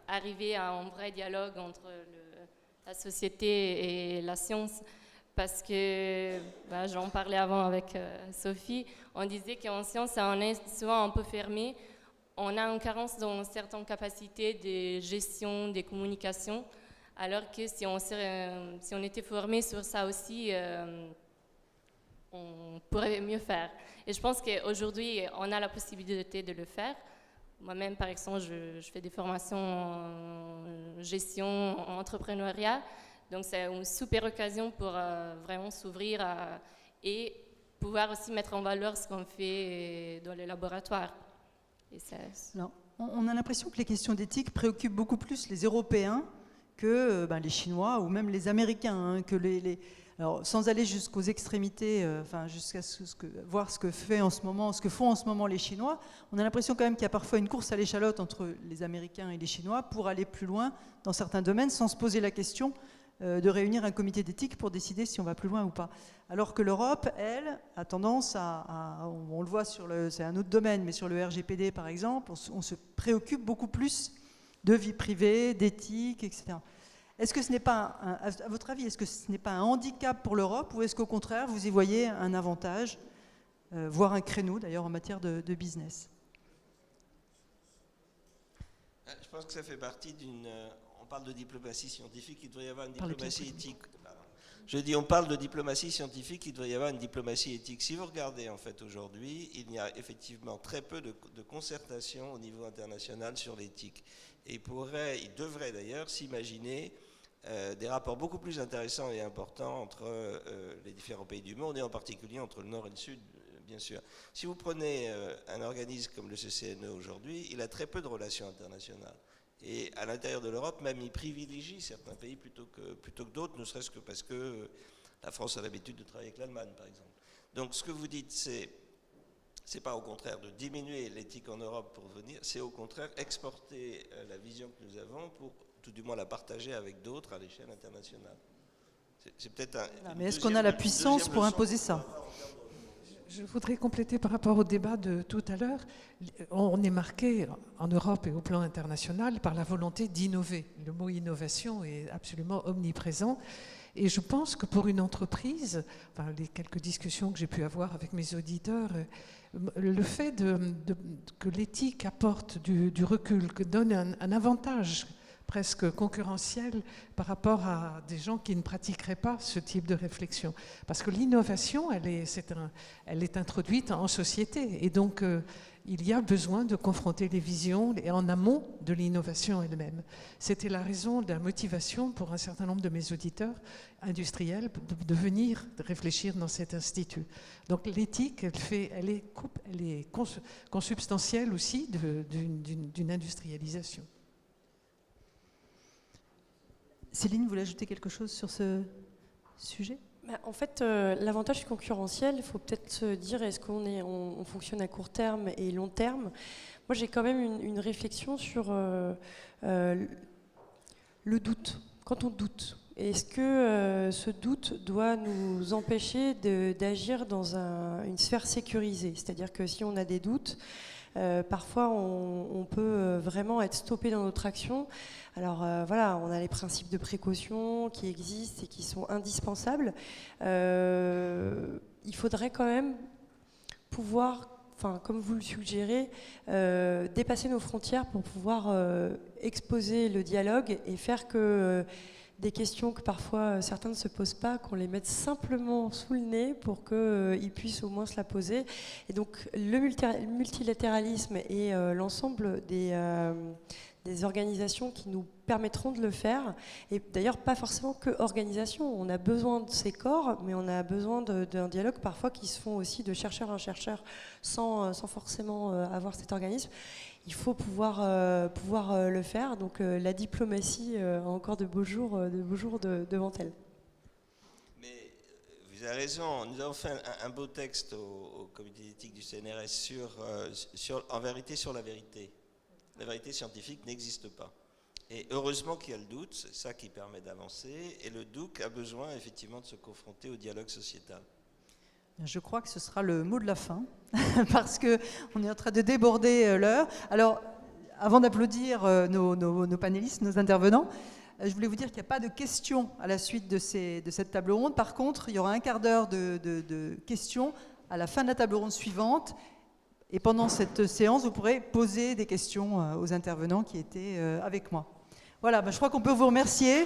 arriver à un vrai dialogue entre la société et la science. Parce que, j'en parlais avant avec Sophie, on disait qu'en science, on est souvent un peu fermé. On a une carence dans certaines capacités de gestion, des communications, alors que si on était formé sur ça aussi, on pourrait mieux faire. Et je pense qu'aujourd'hui, on a la possibilité de le faire. Moi-même, par exemple, je fais des formations en gestion, en entrepreneuriat. Donc, c'est une super occasion pour vraiment s'ouvrir et pouvoir aussi mettre en valeur ce qu'on fait dans les laboratoires. Et Alors, on a l'impression que les questions d'éthique préoccupent beaucoup plus les Européens que les Chinois ou même les Américains, hein, que alors, sans aller jusqu'aux extrémités, jusqu'à voir ce que font en ce moment les Chinois, on a l'impression quand même qu'il y a parfois une course à l'échalote entre les Américains et les Chinois pour aller plus loin dans certains domaines sans se poser la question de réunir un comité d'éthique pour décider si on va plus loin ou pas. Alors que l'Europe, elle, a tendance on le voit c'est un autre domaine, mais sur le RGPD par exemple, on se préoccupe beaucoup plus de vie privée, d'éthique, etc. Est-ce que ce n'est pas, à votre avis, est-ce que ce n'est pas un handicap pour l'Europe ou est-ce qu'au contraire, vous y voyez un avantage, voire un créneau d'ailleurs en matière de business? Je pense que ça fait partie on parle de diplomatie scientifique, il devrait y avoir une diplomatie éthique. Je dis, on parle de diplomatie scientifique, il devrait y avoir une diplomatie éthique. Si vous regardez en fait aujourd'hui, il y a effectivement très peu de concertation au niveau international sur l'éthique. Et il devrait d'ailleurs s'imaginer des rapports beaucoup plus intéressants et importants entre les différents pays du monde et en particulier entre le Nord et le Sud, bien sûr. Si vous prenez un organisme comme le CCNE aujourd'hui, il a très peu de relations internationales. Et à l'intérieur de l'Europe, même, il privilégie certains pays plutôt que d'autres, ne serait-ce que parce que la France a l'habitude de travailler avec l'Allemagne, par exemple. Donc ce que vous dites, c'est pas au contraire de diminuer l'éthique en Europe pour venir, c'est au contraire exporter la vision que nous avons pour tout du moins la partager avec d'autres à l'échelle internationale. C'est peut-être mais est-ce qu'on a la puissance pour imposer ça? Je voudrais compléter par rapport au débat de tout à l'heure. On est marqué en Europe et au plan international par la volonté d'innover. Le mot innovation est absolument omniprésent. Et je pense que pour une entreprise, les quelques discussions que j'ai pu avoir avec mes auditeurs, le fait que l'éthique apporte du recul, que donne un avantage presque concurrentiel par rapport à des gens qui ne pratiqueraient pas ce type de réflexion. Parce que l'innovation, elle est introduite en société. Et donc, il y a besoin de confronter les visions et en amont de l'innovation elle-même. C'était la raison de la motivation pour un certain nombre de mes auditeurs industriels de venir réfléchir dans cet institut. Donc l'éthique, elle est consubstantielle aussi d'une industrialisation. Céline, vous voulez ajouter quelque chose sur ce sujet? En fait, l'avantage concurrentiel, il faut peut-être se dire, est-ce qu'on fonctionne à court terme et long terme? Moi, j'ai quand même une réflexion sur le doute. Quand on doute, est-ce que ce doute doit nous empêcher d'agir dans une sphère sécurisée? C'est-à-dire que si on a des doutes, parfois on peut vraiment être stoppé dans notre action. Alors voilà, on a les principes de précaution qui existent et qui sont indispensables. Il faudrait quand même pouvoir, comme vous le suggérez, dépasser nos frontières pour pouvoir exposer le dialogue et faire que des questions que parfois certains ne se posent pas, qu'on les mette simplement sous le nez pour qu'ils puissent au moins se la poser. Et donc le multilatéralisme et l'ensemble des organisations qui nous permettront de le faire, et d'ailleurs pas forcément que organisations, on a besoin de ces corps, mais on a besoin d'un dialogue parfois qui se font aussi de chercheur en chercheur sans forcément avoir cet organisme. Il faut pouvoir le faire, donc la diplomatie a encore de beaux jours devant elle. Mais vous avez raison, nous avons fait un beau texte au comité d'éthique du CNRS en vérité sur la vérité. La vérité scientifique n'existe pas. Et heureusement qu'il y a le doute, c'est ça qui permet d'avancer, et le doute a besoin effectivement de se confronter au dialogue sociétal. Je crois que ce sera le mot de la fin, parce qu'on est en train de déborder l'heure. Alors, avant d'applaudir nos panélistes, nos intervenants, je voulais vous dire qu'il n'y a pas de questions à la suite de cette table ronde. Par contre, il y aura un quart d'heure de questions à la fin de la table ronde suivante. Et pendant cette séance, vous pourrez poser des questions aux intervenants qui étaient avec moi. Voilà, je crois qu'on peut vous remercier.